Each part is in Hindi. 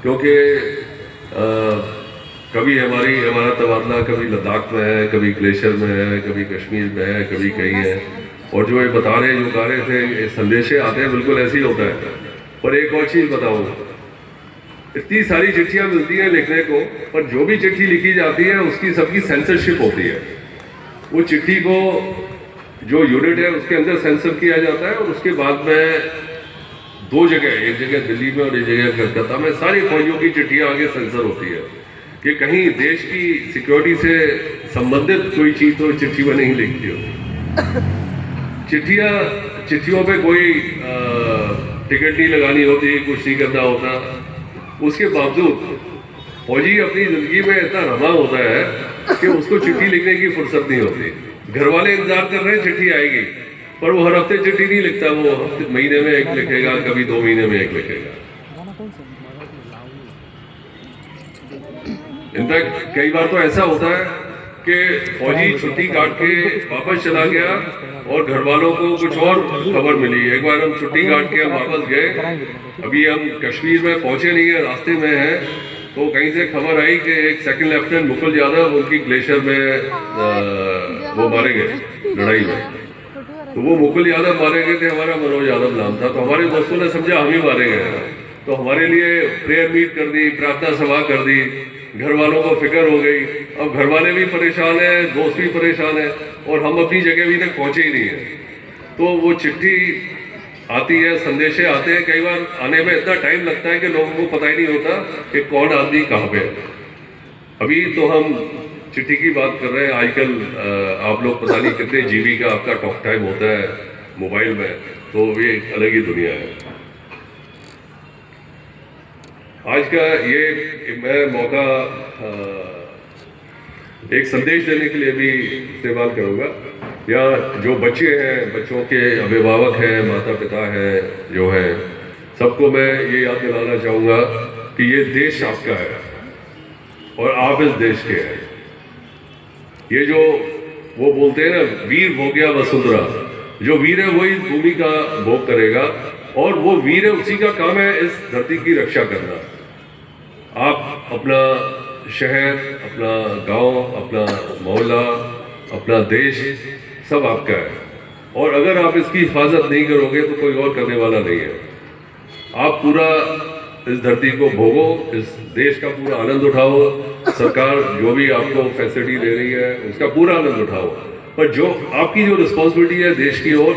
क्योंकि कभी हमारा तबादला कभी लद्दाख में है, कभी ग्लेशियर में है, कभी कश्मीर में है, कभी कहीं है। और जो ये बता रहे जो गा रहे थे, ये संदेशे आते हैं, बिल्कुल ऐसे ही होता है। पर एक और चीज़ बताऊँ, इतनी सारी चिट्ठियाँ मिलती हैं लिखने को, पर जो भी चिट्ठी लिखी जाती है उसकी सबकी सेंसरशिप होती है। वो चिट्ठी को जो यूनिट है उसके अंदर सेंसर किया जाता है और उसके बाद में दो जगह, एक जगह दिल्ली में और एक जगह कलकत्ता में, सारी फौजियों की चिट्ठियाँ आगे सेंसर होती है कि कहीं देश की सिक्योरिटी से संबंधित कोई चीज़ तो चिट्ठी में नहीं लिखती हो। चिट्ठियों पे कोई टिकट नहीं लगानी होती, कुछ नहीं करना होता। उसके बावजूद फौजी अपनी जिंदगी में इतना रमा होता है कि उसको चिट्ठी लिखने की फुर्सत नहीं होती। घर वाले इंतजार कर रहे हैं चिट्ठी आएगी, पर वो हर हफ्ते चिट्ठी नहीं लिखता, वो हफ्ते महीने में एक लिखेगा, कभी 2 महीने में एक लिखेगा। इनफैक्ट कई बार तो ऐसा होता है कि फौजी छुट्टी काट के वापस चला गया और घर वालों को कुछ और खबर मिली। एक बार हम छुट्टी काट के हम वापस गए, अभी हम कश्मीर में पहुंचे नहीं है, रास्ते में हैं, तो कहीं से खबर आई कि एक सेकंड लेफ्टिनेंट मुकुल यादव उनकी ग्लेशियर में वो मारे गए लड़ाई में। तो वो मुकुल यादव मारे गए थे, हमारा मनोज यादव नाम था। तो हमारे दोस्तों ने समझा हम ही मारे गए, तो हमारे लिए प्रेयर मीट कर दी, प्रार्थना सभा कर दी। घर वालों को फिक्र हो गई, अब घर वाले भी परेशान हैं, दोस्त भी परेशान है, और हम अपनी जगह भी तक पहुंचे ही नहीं है। तो वो चिट्ठी आती है, संदेशे आते हैं, कई बार आने में इतना टाइम लगता है कि लोगों को पता ही नहीं होता कि कौन आदमी कहाँ पे है। अभी तो हम चिट्ठी की बात कर रहे हैं, आजकल आप लोग पता नहीं कितने जीबी का आपका टॉक टाइम होता है मोबाइल में, तो ये एक अलग ही दुनिया है। आज का ये मैं मौका एक संदेश देने के लिए भी इस्तेमाल करूँगा। या जो बच्चे हैं, बच्चों के अभिभावक हैं, माता पिता हैं, जो हैं, सबको मैं ये याद दिलाना चाहूँगा कि ये देश आपका है और आप इस देश के हैं। ये जो वो बोलते हैं ना, वीर हो गया वसुंधरा, जो वीर है वही भूमि का भोग करेगा, और वो वीर है, उसी का काम है इस धरती की रक्षा करना। आप अपना शहर, अपना गांव, अपना मोहल्ला, अपना देश, सब आपका है, और अगर आप इसकी हिफाजत नहीं करोगे तो कोई और करने वाला नहीं है। आप पूरा इस धरती को भोगो, इस देश का पूरा आनंद उठाओ। सरकार जो भी आपको फैसिलिटी दे रही है उसका पूरा आनंद उठाओ, पर जो आपकी जो रिस्पॉन्सिबिलिटी है देश की ओर,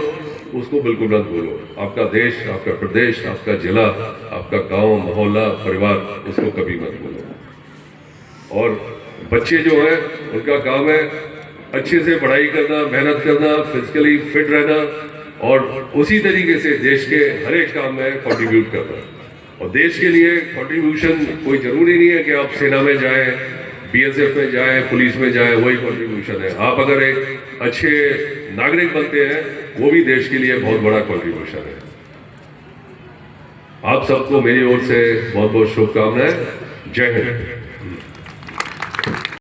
उसको बिल्कुल मत भूलो। आपका देश, आपका प्रदेश, आपका जिला, आपका गांव, मोहल्ला, परिवार, उसको कभी मत भूलो। और बच्चे जो हैं उनका काम है अच्छे से पढ़ाई करना, मेहनत करना, फिजिकली फिट रहना, और उसी तरीके से देश के हर एक काम में कंट्रीब्यूट करना। और देश के लिए कंट्रीब्यूशन कोई ज़रूरी नहीं है कि आप सेना में जाएं, बीएसएफ में जाएं, पुलिस में जाएं, वही कंट्रीब्यूशन है। आप अगर एक अच्छे नागरिक बनते हैं, वो भी देश के लिए बहुत बड़ा कंट्रीब्यूशन है। आप सबको मेरी ओर से बहुत बहुत शुभकामनाएं। जय हिंद।